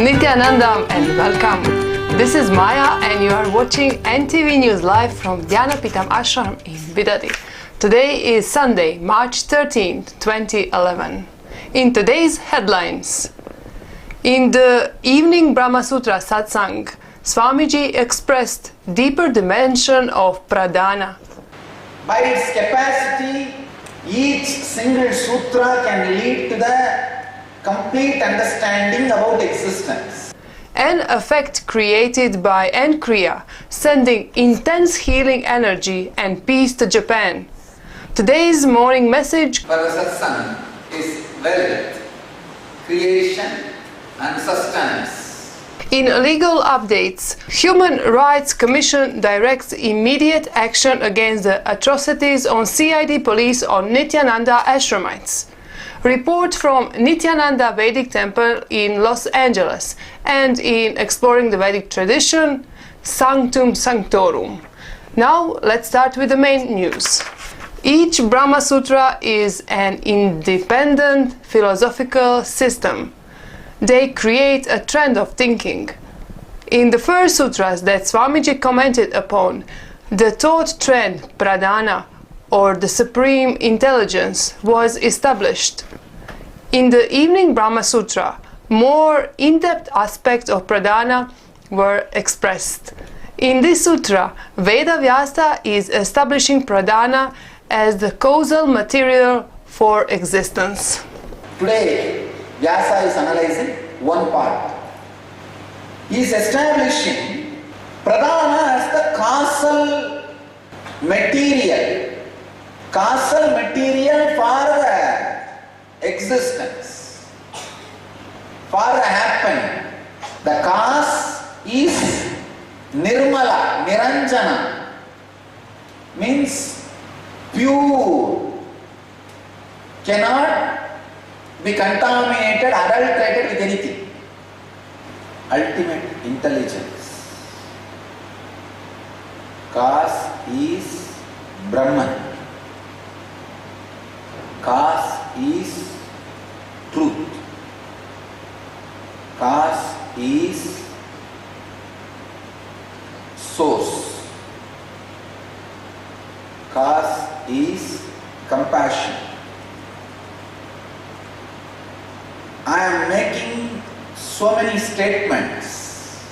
Nithyananda and welcome. This is Maya and you are watching NTV News live from Dhyanapitam Ashram in Bidadi. Today is Sunday, March 13, 2011. In today's headlines, in the evening Brahma Sutra Satsang, Swamiji expressed deeper dimension of Pradana. By its capacity, each single sutra can lead to the complete understanding about existence. An effect created by eNKriya, sending intense healing energy and peace to Japan. Today's morning message For the satsang is wealth, creation and sustenance. in legal updates. Human Rights Commission directs immediate action against the atrocities on CID police on Nithyananda ashramites. Report from Nithyananda Vedic Temple in Los Angeles, and in Exploring the Vedic Tradition, Sanctum, Sanctorum. Now let's start with the main news. Each Brahma Sutra is an independent philosophical system. They create a trend of thinking. In the first sutras that Swamiji commented upon, the thought trend Pradana, or the Supreme Intelligence, was established. In the evening Brahma Sutra, more in-depth aspects of Pradana were expressed. In this sutra, Vedavyasa is establishing Pradana as the causal material for existence. Today, Vyasa is analyzing one part. He is establishing Pradana as the causal material for the existence, for the happening. The cause is Nirmala, Niranjana, means pure, cannot be contaminated, adulterated with anything. Ultimate intelligence. Cause is Brahman. Cause is truth. Cause is source. Cause is compassion. I am making so many statements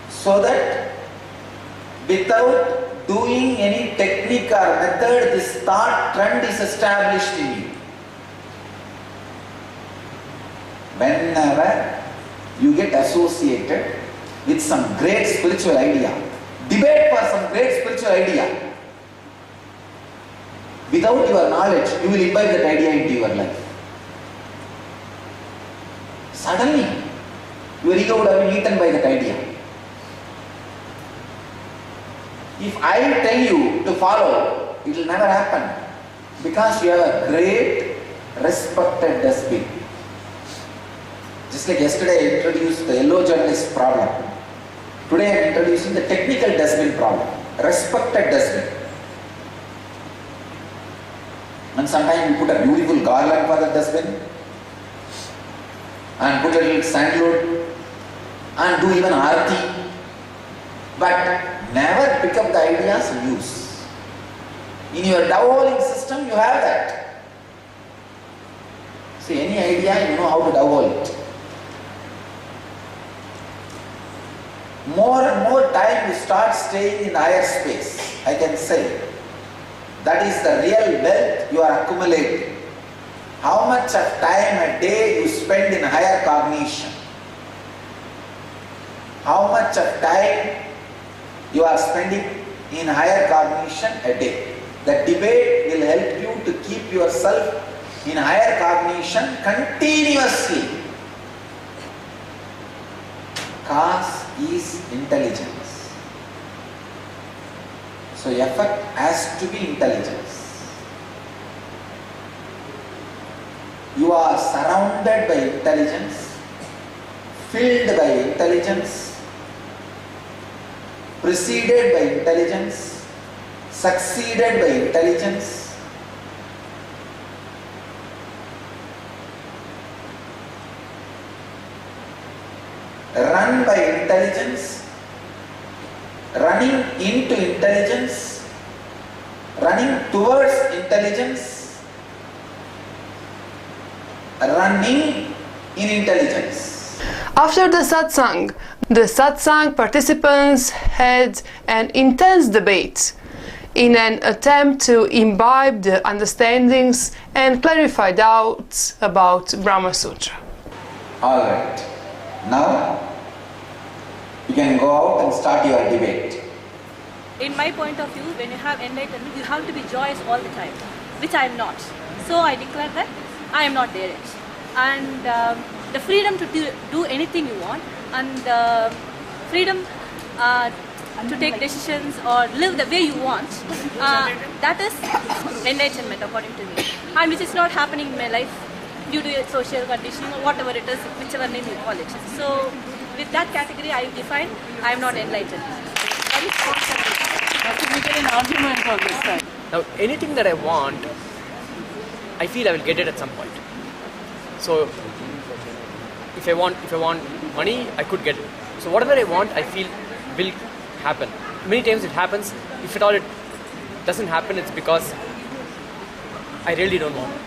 so that without doing any technique or method, this thought trend is established in you. Whenever you get associated with some great spiritual idea, debate for some great spiritual idea, without your knowledge, you will imbibe that idea into your life. Suddenly, your ego would have been eaten by that idea. If I tell you to follow, it will never happen, because you have a great respected dustbin. Just like yesterday I introduced the yellow journalist problem, today I am introducing the technical dustbin problem, respected dustbin. And sometimes you put a beautiful garland for the dustbin, and put a little sandalwood, and do even arati, but never pick up the ideas and use. In your downholing system, you have that. See, any idea, you know how to downhole it. More and more time you start staying in higher space, I can say. That is the real wealth you are accumulating. How much of time a day you spend in higher cognition? How much of time you are spending in higher cognition a day? The debate will help you to keep yourself in higher cognition continuously. Cause is intelligence. So effect has to be intelligence. You are surrounded by intelligence, filled by intelligence, preceded by intelligence, succeeded by intelligence, driven by intelligence, running into intelligence, running towards intelligence, running in intelligence. After the satsang participants had an intense debate in an attempt to imbibe the understandings and clarify doubts about Brahma Sutra. Alright, now you can go out and start your debate. In my point of view, when you have enlightenment, you have to be joyous all the time, which I am not. So I declare that I am not there yet. And the freedom to do anything you want, and the freedom to take decisions or live the way you want, that is enlightenment according to me. And which is not happening in my life due to social conditioning or whatever it is, whichever name you call it. So with that category I define, I am not enlightened. I think we get an argument on this time. Now, anything that I want, I feel I will get it at some point. So, if I want money, I could get it. So, whatever I want, I feel will happen. Many times it happens. If at all it doesn't happen, it's because I really don't want it.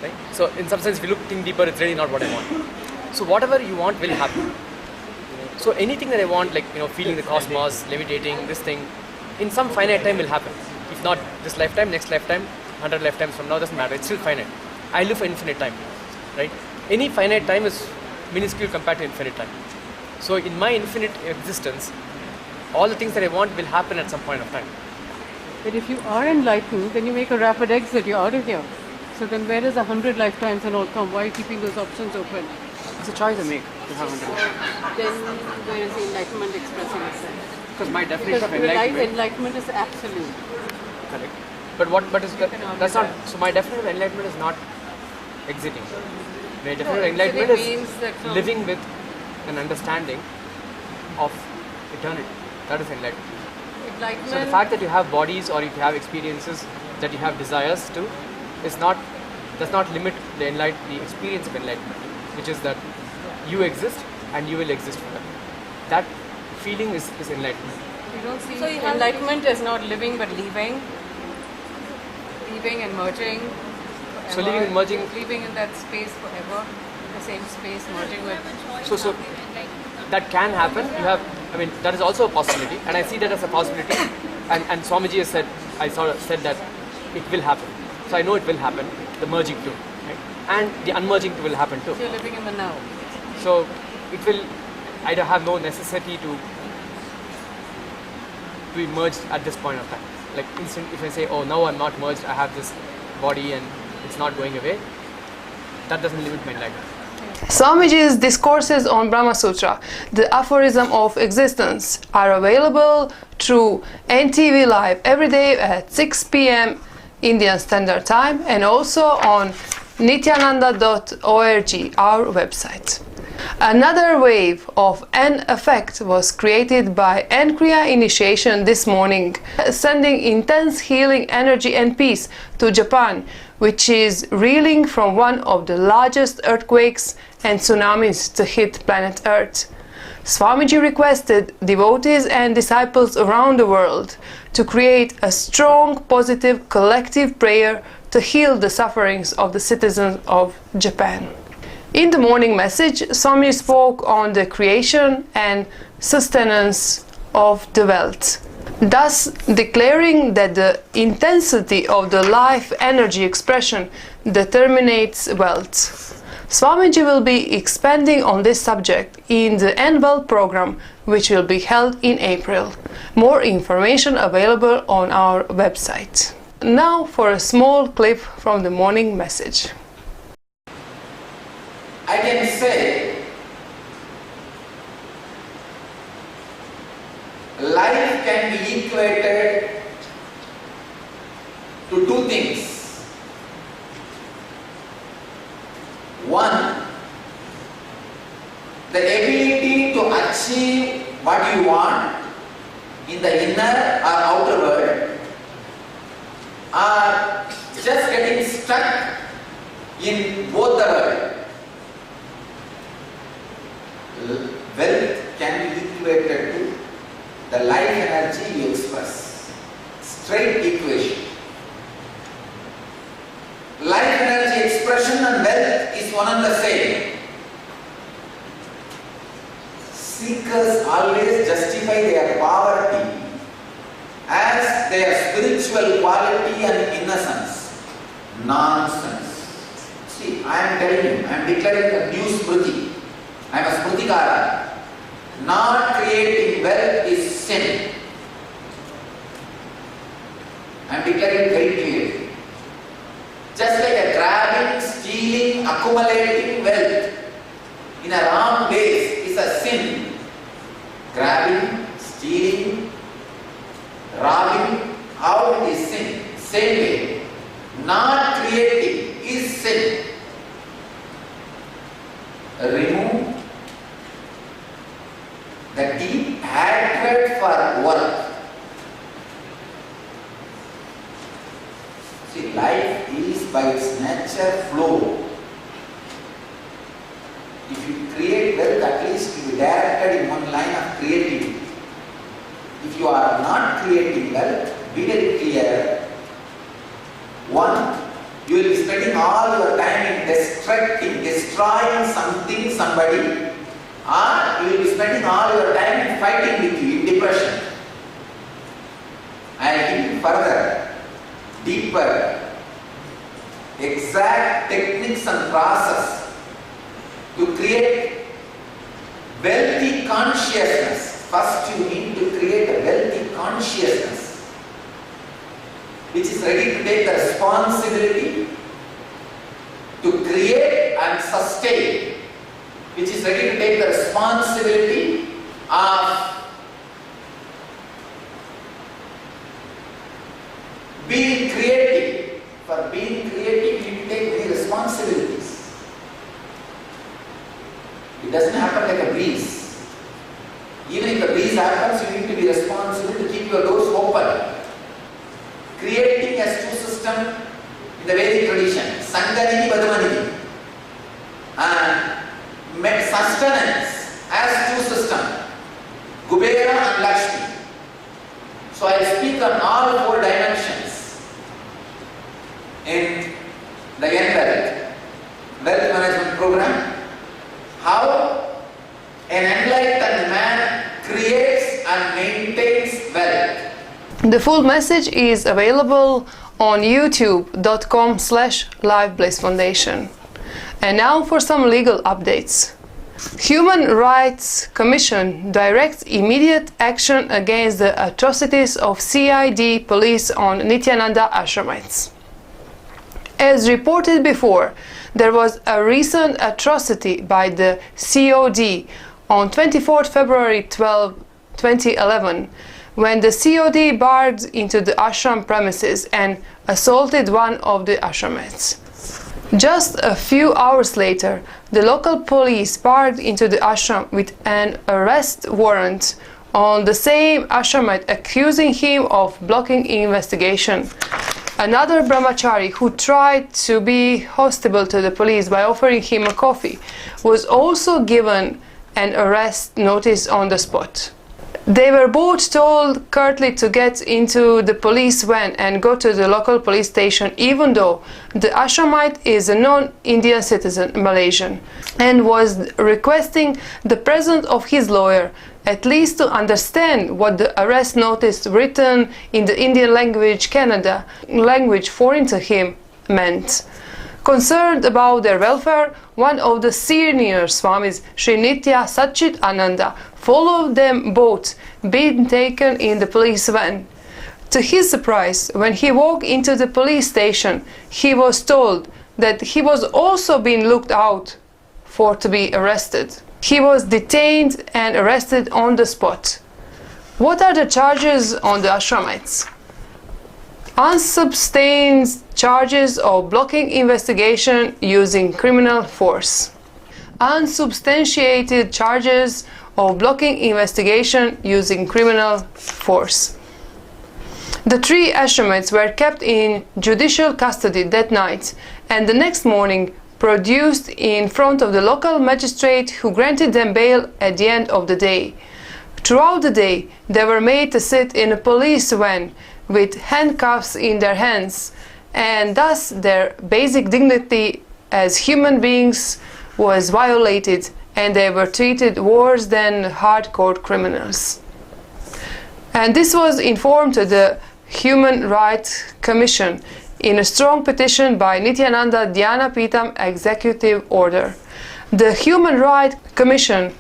Right? So, in some sense, if you think deeper, it's really not what I want. So, whatever you want will happen. So, anything that I want, like feeling the cosmos, levitating, this thing, in some finite time will happen. If not this lifetime, next lifetime, 100 lifetimes from now, doesn't matter. It's still finite. I live for infinite time, right? Any finite time is minuscule compared to infinite time. So in my infinite existence, all the things that I want will happen at some point of time. But if you are enlightened, then you make a rapid exit, you're out of here. So then where does 100 lifetimes and all come? Why are you keeping those options open? It's a choice I make to have 100. Then where is the enlightenment expressing itself? Because my definition of enlightenment is absolute. Correct. But is that's not, so my definition of enlightenment is not exiting. My definition of enlightenment is living with an understanding of eternity. That is enlightenment. So the fact that you have bodies or if you have experiences that you have desires to does not limit the experience of enlightenment, which is that you exist and you will exist forever. That feeling is enlightenment. You don't see enlightenment as not living but leaving and merging forever. So living and merging, living in that space forever, the same space merging with. So that can happen. That is also a possibility, and I see that as a possibility. And Swamiji has said, said that it will happen. So I know it will happen. The merging too, right? And the unmerging too will happen too. So you're living in the now. So it will. I don't have no necessity to be merged at this point of time. Like if I say, oh, now I'm not merged, I have this body and it's not going away, that doesn't limit my life. Swamiji's discourses on Brahma Sutra, the aphorism of existence, are available through NTV Live every day at 6 p.m. Indian Standard Time and also on nithyananda.org, our website. Another wave of N effect was created by eNKriya initiation this morning, sending intense healing energy and peace to Japan, which is reeling from one of the largest earthquakes and tsunamis to hit planet Earth. Swamiji requested devotees and disciples around the world to create a strong, positive, collective prayer to heal the sufferings of the citizens of Japan. In the morning message, Swami spoke on the creation and sustenance of the wealth, thus declaring that the intensity of the life energy expression determines wealth. Swamiji will be expanding on this subject in the N-Wealth program, which will be held in April. More information available on our website. Now for a small clip from the morning message. I can say life can be equated to two things. One, the ability to achieve what you want in the inner or outer world, or just getting stuck in both the world. Wealth can the life energy you express. Straight equation. Life energy expression and wealth is one and the same. Seekers always justify their poverty as their spiritual quality and innocence. Nonsense. See, I am telling you, I am declaring a new Smriti. I am a Smritikara. Not creating wealth is sin. I am declaring very clearly. Just like a grabbing, stealing, accumulating wealth in a wrong base is a sin. Grabbing, stealing, robbing, how it is sin? Same way. Not creating is sin. Remove the deep hatred for work. See, life is by its nature flow. If you create wealth, at least you be directed in one line of creativity. If you are not creating wealth, be very clear. One, you will be spending all your time in destroying something, somebody, or you will be spending all your time in fighting with you, in depression. I will give you further, deeper, exact techniques and process to create wealthy consciousness. First you need to create a wealthy consciousness which is ready to take the responsibility to create and sustain, which is ready to take the responsibility of being creative. For being creative, you need to take many responsibilities. It doesn't happen like a breeze. Even if the breeze happens, you need to be responsible to keep your doors open. Creating a stew system in the Vedic tradition, Sanganidhi Badmanidhi, and sustenance as stew system, Kubera and Lakshmi. So I speak on all four dimensions in the eNKriya wealth management program. How an enlightened man creates and maintains wealth. The full message is available on youtube.com/LiveBlazeFoundation. And now for some legal updates. Human Rights Commission directs immediate action against the atrocities of CID police on Nithyananda ashramites. As reported before, there was a recent atrocity by the COD on 24 February 2011, when the COD barged into the ashram premises and assaulted one of the ashramites. Just a few hours later, the local police barged into the ashram with an arrest warrant on the same ashramite, accusing him of blocking investigation. Another brahmachari, who tried to be hospitable to the police by offering him a coffee, was also given an arrest notice on the spot. They were both told curtly to get into the police van and go to the local police station, even though the ashramite is a non-Indian citizen, Malaysian, and was requesting the presence of his lawyer, at least to understand what the arrest notice written in the Indian language, Kannada, language foreign to him, meant. Concerned about their welfare, one of the senior Swamis, Sri Nithyananda, followed them both, being taken in the police van. To his surprise, when he walked into the police station, he was told that he was also being looked out for to be arrested. He was detained and arrested on the spot. What are the charges on the ashramites? Unsubstantiated charges of blocking investigation using criminal force. Unsubstantiated charges of blocking investigation using criminal force. The three ashramites were kept in judicial custody that night, and the next morning produced in front of the local magistrate, who granted them bail at the end of the day. Throughout the day, they were made to sit in a police van with handcuffs in their hands, and thus their basic dignity as human beings was violated, and they were treated worse than hardcore criminals. And this was informed to the Human Rights Commission in a strong petition by Nithyananda Dhyanapitam Executive Order. The Human Rights Commission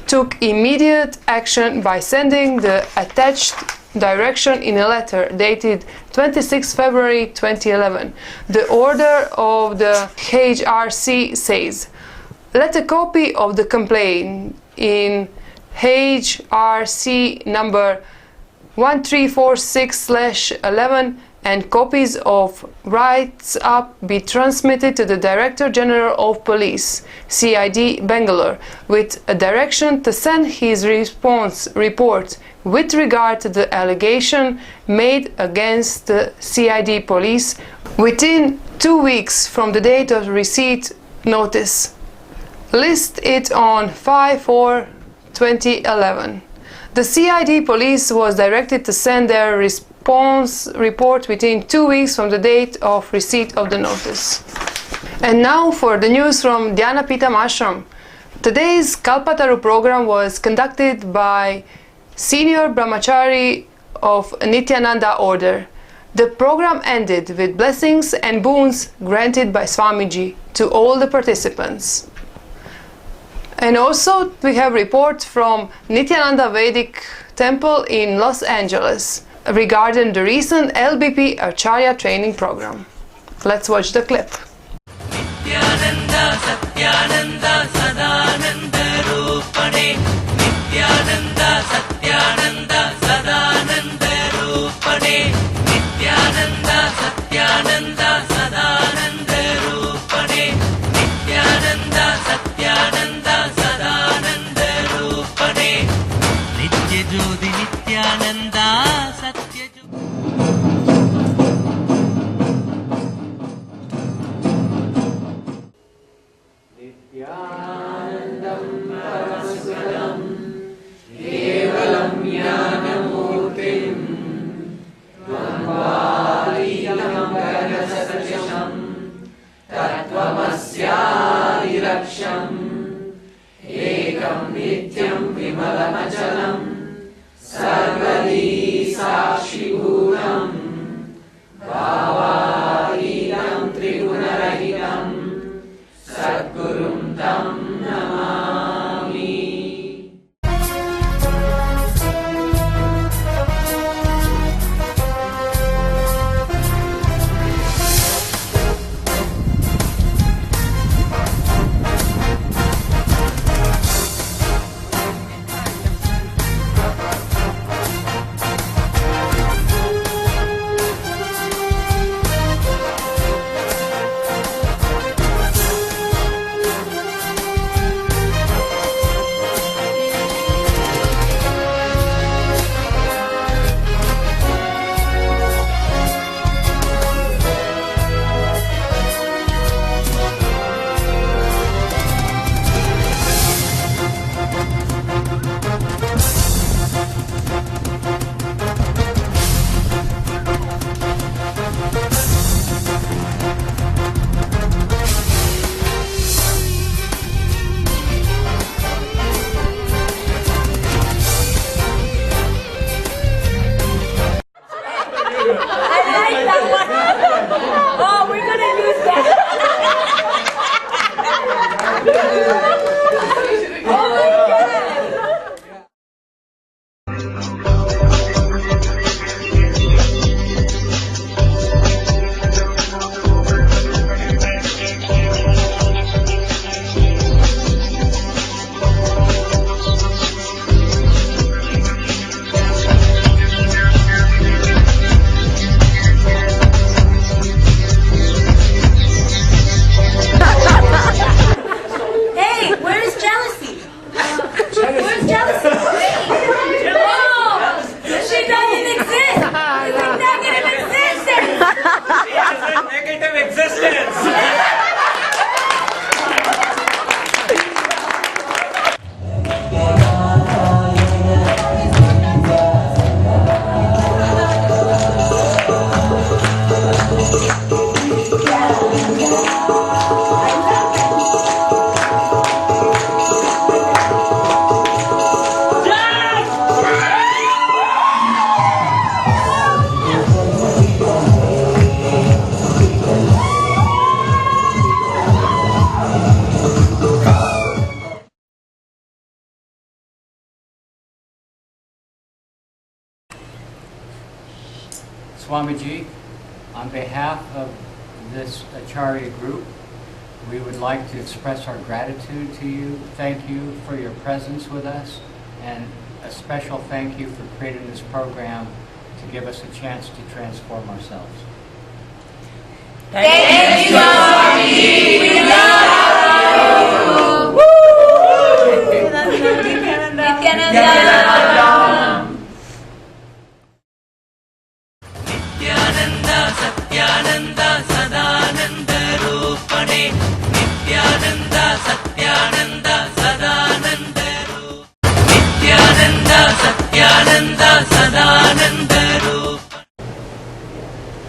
took immediate action by sending the attached direction in a letter dated 26 February 2011. The order of the HRC says, let a copy of the complaint in HRC number 1346/11 and copies of writes up be transmitted to the Director General of Police, CID Bangalore, with a direction to send his response report with regard to the allegation made against the CID police within 2 weeks from the date of receipt notice. List it on 5/4/2011. The CID police was directed to send their response report within 2 weeks from the date of receipt of the notice. And now for the news from Dhyanapitam Ashram. Today's Kalpataru program was conducted by Senior Brahmachari of Nithyananda order. The program ended with blessings and boons granted by Swamiji to all the participants. And also we have report from Nithyananda Vedic Temple in Los Angeles regarding the recent LBP Acharya training program. Let's watch the clip. Nithyananda Satyananda Sadananda Rupane Nithyananda Satyananda Sadananda Rupane Nithyananda Satyananda Sadananda Rupane Nithyananda Satyananda Sadananda Rupane Nitya Jyoti Nithyananda Satya Nithyanandam Paramashivoham Kevalam Jnanamurtim Dvandvalitam Ganasatyam Tattvamasyadirapsham Ekam Nityam Vimalamachalam Sarvadi Sakshibhutam Bhavahidam Trigunarahitam Sadgurum Tam Namami. Swamiji, on behalf of this Acharya group, we would like to express our gratitude to you. Thank you for your presence with us, and a special thank you for creating this program to give us a chance to transform ourselves. Thank you, Swamiji. We love you. Nithyananda Satyananda Sadananda Rupane Nithyananda Satyananda Sadananda Nithyananda Satyananda Sadananda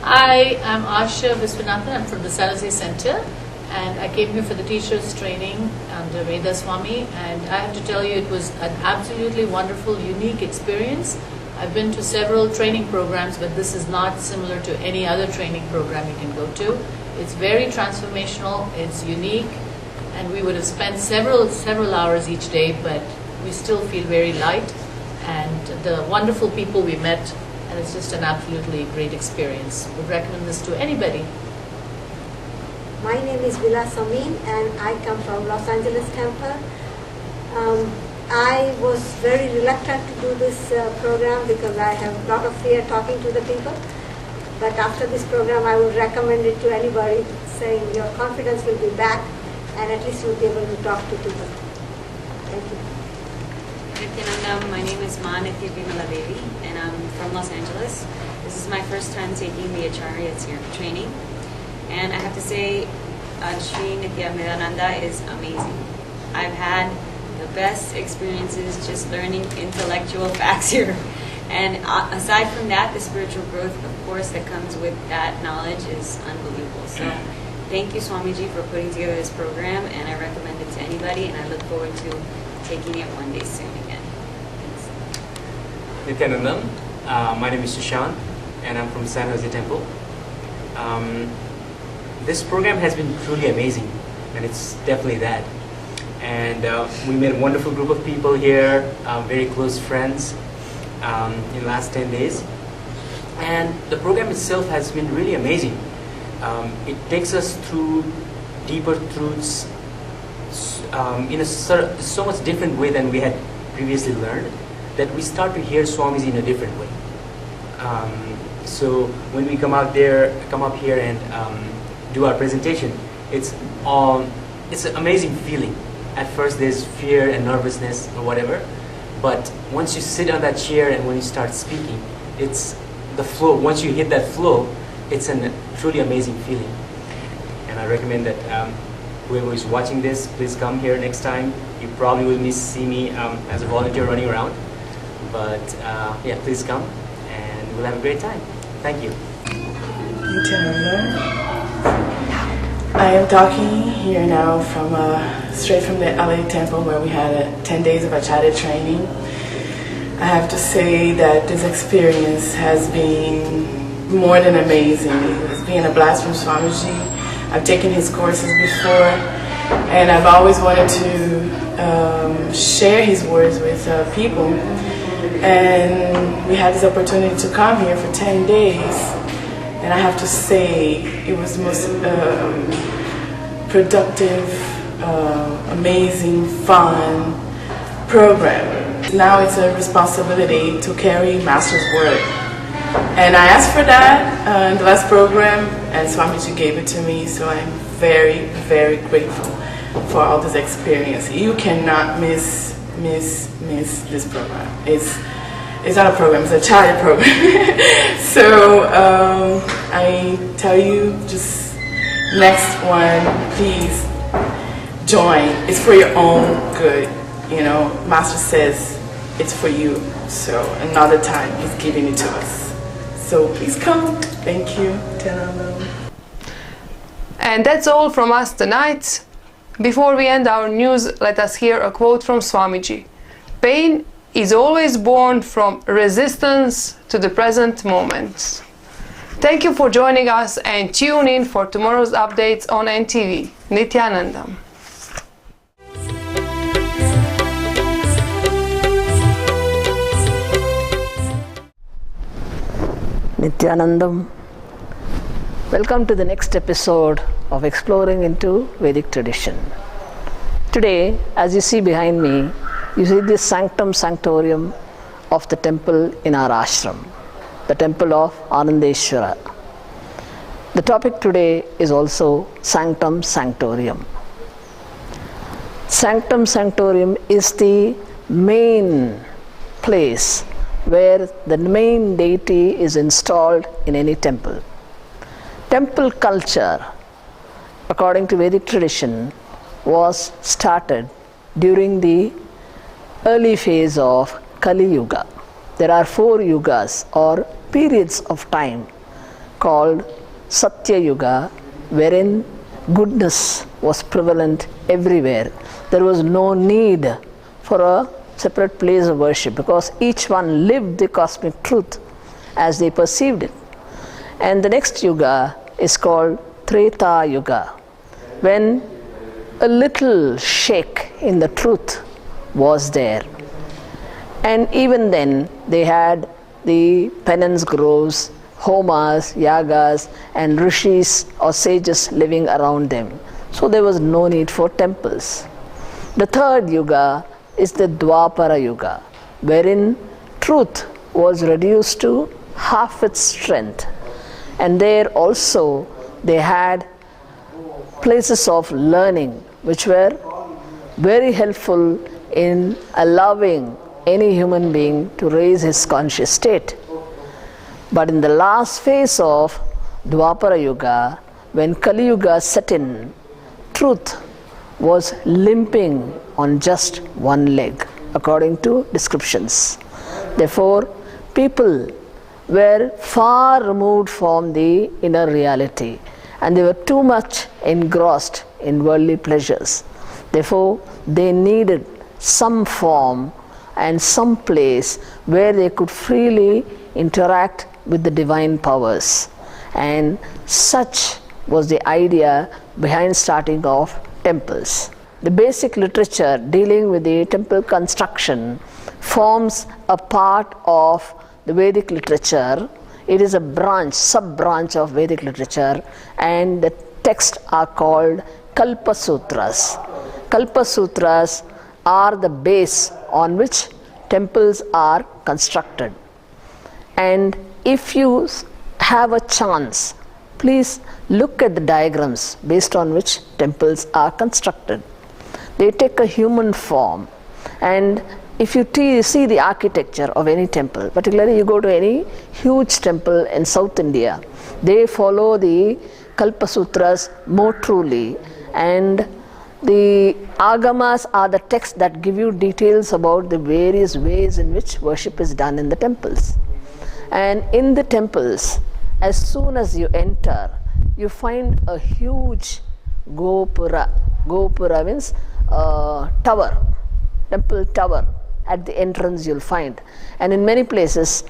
I am Asha Viswanathan. I'm from the San Jose Center, and I came here for the teachers training under Veda Swami, and I have to tell you it was an absolutely wonderful, unique experience. I've been to several training programs, but this is not similar to any other training program you can go to. It's very transformational, it's unique, and we would have spent several hours each day, but we still feel very light, and the wonderful people we met, and it's just an absolutely great experience. Would recommend this to anybody. My name is Vilas Amin, and I come from Los Angeles Temple. I was very reluctant to do this program because I have a lot of fear talking to the people. But after this program, I would recommend it to anybody, saying your confidence will be back, and at least you'll be able to talk to people. Thank you. Nithyananda, my name is Nithya Bimala Devi, and I'm from Los Angeles. This is my first time taking the Acharyas here training, and I have to say, Shri Nithyananda is amazing. I've had the best experiences just learning intellectual facts here. And aside from that, the spiritual growth, of course, that comes with that knowledge is unbelievable. So thank you, Swamiji, for putting together this program, and I recommend it to anybody, and I look forward to taking it one day soon again. Thanks. Nithyananda, my name is Sushant, and I'm from San Jose Temple. This program has been truly amazing, and it's definitely that. And we met a wonderful group of people here, very close friends in the last 10 days. And the program itself has been really amazing. It takes us through deeper truths in a so much different way than we had previously learned, that we start to hear Swamiji in a different way. So when we come up here and do our presentation, it's an amazing feeling. At first there's fear and nervousness or whatever, but once you sit on that chair and when you start speaking, it's the flow. Once you hit that flow, it's a truly amazing feeling. And I recommend that whoever is watching this, please come here next time. You probably will see me as a volunteer running around, but yeah, please come and we'll have a great time. Thank you. I am talking here now from straight from the LA temple, where we had 10 days of Acharya training. I have to say that this experience has been more than amazing. It's been a blast from Swamiji. I've taken his courses before, and I've always wanted to share his words with people. And we had this opportunity to come here for 10 days. And I have to say, it was the most productive, amazing, fun program. Now it's a responsibility to carry Master's word. And I asked for that in the last program, and Swamiji gave it to me, so I'm very, very grateful for all this experience. You cannot miss this program. It's not a program, it's a child program. So I tell you, just next one, please join. It's for your own good. You know, Master says it's for you. So another time he's giving it to us. So please come. Thank you. And that's all from us tonight. Before we end our news, let us hear a quote from Swamiji. Pain is always born from resistance to the present moment. Thank you for joining us, and tune in for tomorrow's updates on NTV. Nithyananda. Nithyanandam. Welcome to the next episode of Exploring into Vedic Tradition. Today, as you see behind me, you see this Sanctum Sanctorum of the temple in our ashram, the temple of Anandeshwara. The topic today is also Sanctum Sanctorum. Sanctum Sanctorum is the main place where the main deity is installed in any temple. Temple culture, according to Vedic tradition, was started during the early phase of Kali Yuga. There are 4 yugas or periods of time called Satya Yuga, wherein goodness was prevalent everywhere. There was no need for a separate place of worship because each one lived the cosmic truth as they perceived it. And the next yuga is called Treta Yuga, when a little shake in the truth was there. And even then they had the penance groves, homas, yagas, and rishis or sages living around them. So there was no need for temples. The third yuga is the Dwapara Yuga, wherein truth was reduced to half its strength. And there also they had places of learning which were very helpful in allowing any human being to raise his conscious state. But in the last phase of Dwapara Yuga, when Kali Yuga set in, truth was limping on just one leg, according to descriptions. Therefore, people were far removed from the inner reality and they were too much engrossed in worldly pleasures. Therefore, they needed some form and some place where they could freely interact with the divine powers. And such was the idea behind starting off temples. The basic literature dealing with the temple construction forms a part of the Vedic literature. It is a branch, sub-branch of Vedic literature, and the texts are called Kalpa Sutras. Kalpa Sutras are the base on which temples are constructed. And if you have a chance, please look at the diagrams based on which temples are constructed. They take a human form, and if you see the architecture of any temple, particularly you go to any huge temple in South India, they follow the Kalpa Sutras more truly, and the agamas are the texts that give you details about the various ways in which worship is done in the temples. And in the temples, as soon as you enter, you find a huge gopura. Gopura means tower, temple tower. At the entrance you'll find. And in many places,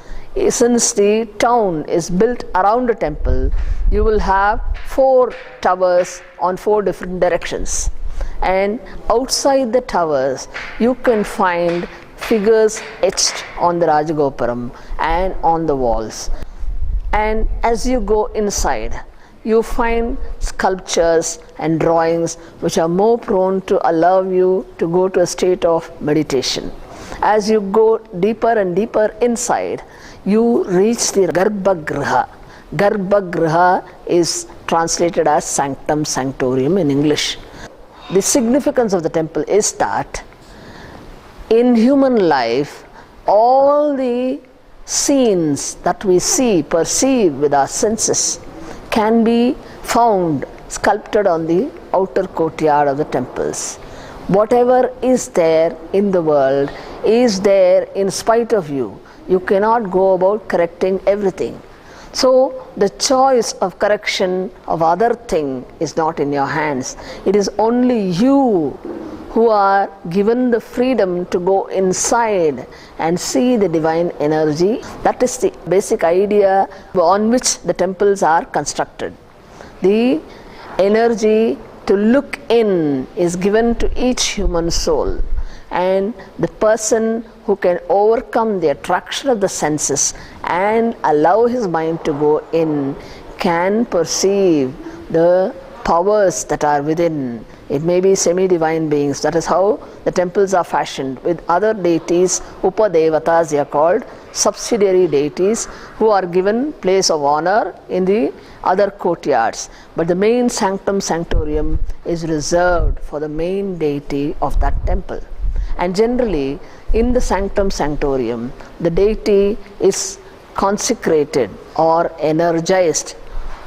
since the town is built around a temple, you will have 4 towers on 4 different directions. And outside the towers, you can find figures etched on the Rajagopuram and on the walls. And as you go inside, you find sculptures and drawings which are more prone to allow you to go to a state of meditation. As you go deeper and deeper inside, you reach the Garbhagriha. Garbhagriha is translated as Sanctum Sanctorum in English. The significance of the temple is that in human life, all the scenes that we see, perceive with our senses, can be found sculpted on the outer courtyard of the temples. Whatever is there in the world is there in spite of you. You cannot go about correcting everything. So the choice of correction of other thing is not in your hands. It is only you who are given the freedom to go inside and see the divine energy. That is the basic idea on which the temples are constructed. The energy to look in is given to each human soul, and the person who can overcome the attraction of the senses and allow his mind to go in, can perceive the powers that are within. It may be semi-divine beings. That is how the temples are fashioned, with other deities, upadevatas they are called, subsidiary deities, who are given place of honor in the other courtyards. But the main sanctum sanctorium is reserved for the main deity of that temple. And generally, in the sanctum sanctorium, the deity is consecrated or energized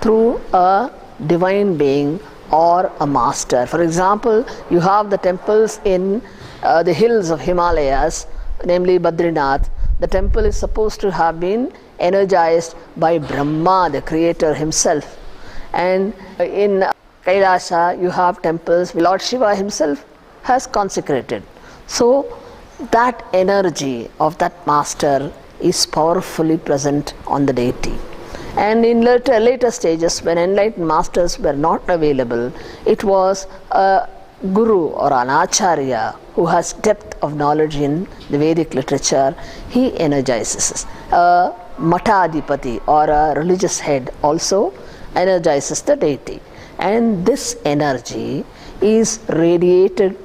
through a divine being or a master. For example, you have the temples in the hills of Himalayas, namely Badrinath. The temple is supposed to have been energized by Brahma, the creator himself. And in Kailasa, you have temples Lord Shiva himself has consecrated. So that energy of that master is powerfully present on the deity. And in later stages, when enlightened masters were not available, it was a guru or an acharya who has depth of knowledge in the Vedic literature. He energizes. A matadipati or a religious head also energizes the deity. And this energy is radiated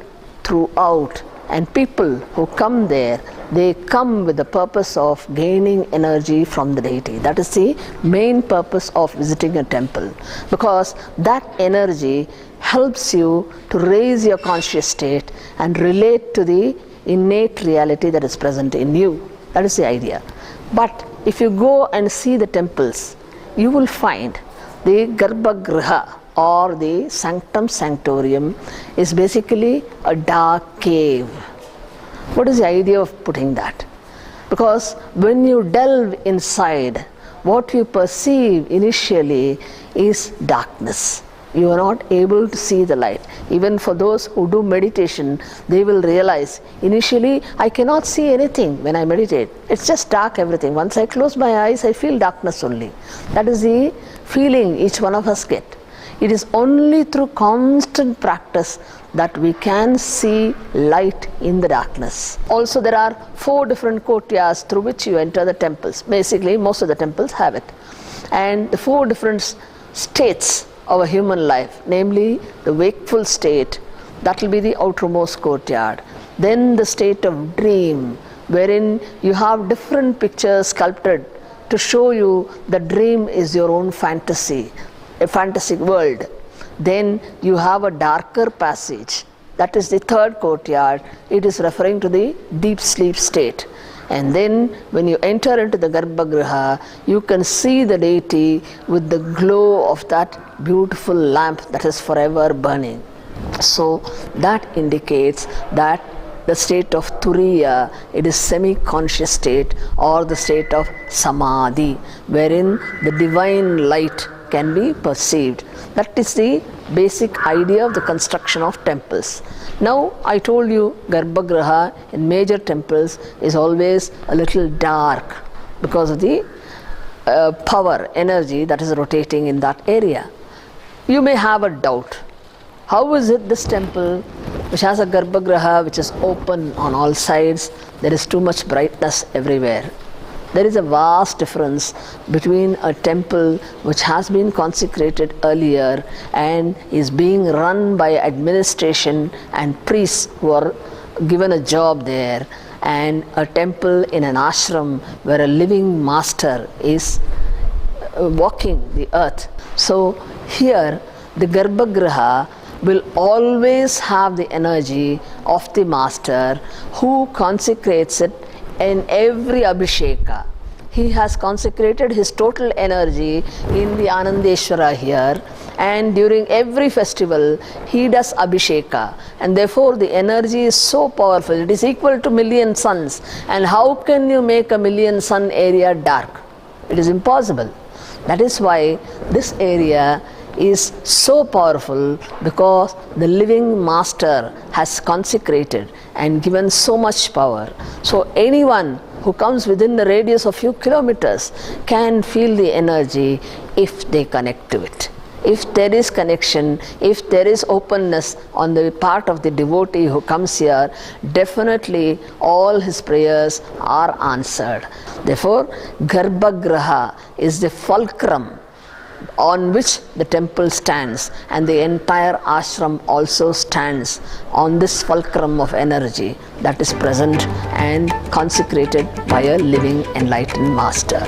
throughout. And people who come there, they come with the purpose of gaining energy from the deity. That is the main purpose of visiting a temple, because that energy helps you to raise your conscious state and relate to the innate reality that is present in you. That is the idea. But if you go and see the temples, you will find the Garbhagriha or the Sanctum Sanctorium is basically a dark cave. What is the idea of putting that? Because when you delve inside, what you perceive initially is darkness. You are not able to see the light. Even for those who do meditation, they will realize initially I cannot see anything when I meditate. It's just dark everything. Once I close my eyes, I feel darkness only. That is the feeling each one of us get. It is only through constant practice that we can see light in the darkness. Also, there are 4 different courtyards through which you enter the temples. Basically, most of the temples have it. And the 4 different states of a human life, namely the wakeful state, that will be the outermost courtyard. Then the state of dream, wherein you have different pictures sculpted to show you the dream is your own fantasy, a fantastic world. Then you have a darker passage, that is the 3rd courtyard. It is referring to the deep sleep state. And then when you enter into the Garbhagriha, you can see the deity with the glow of that beautiful lamp that is forever burning. So that indicates that the state of Turiya, it is semi-conscious state, or the state of Samadhi, wherein the divine light can be perceived. That is the basic idea of the construction of temples. Now, I told you Garbhagriha in major temples is always a little dark because of the power, energy that is rotating in that area. You may have a doubt. How is it this temple, which has a Garbhagriha which is open on all sides, there is too much brightness everywhere? There is a vast difference between a temple which has been consecrated earlier and is being run by administration and priests who are given a job there, and a temple in an ashram where a living master is walking the earth. So here the Garbhagriha will always have the energy of the master who consecrates it. In every Abhisheka, he has consecrated his total energy in the Anandeshwara here, and during every festival he does Abhisheka, and therefore the energy is so powerful. It is equal to million suns. And how can you make a million sun area dark? It is impossible. That is why this area is so powerful, because the living master has consecrated and given so much power. So anyone who comes within the radius of few kilometers can feel the energy if they connect to it. if there is connection, if there is openness on the part of the devotee who comes here, definitely all his prayers are answered. Therefore, Garbhagraha is the fulcrum on which the temple stands, and the entire ashram also stands on this fulcrum of energy that is present and consecrated by a living enlightened master.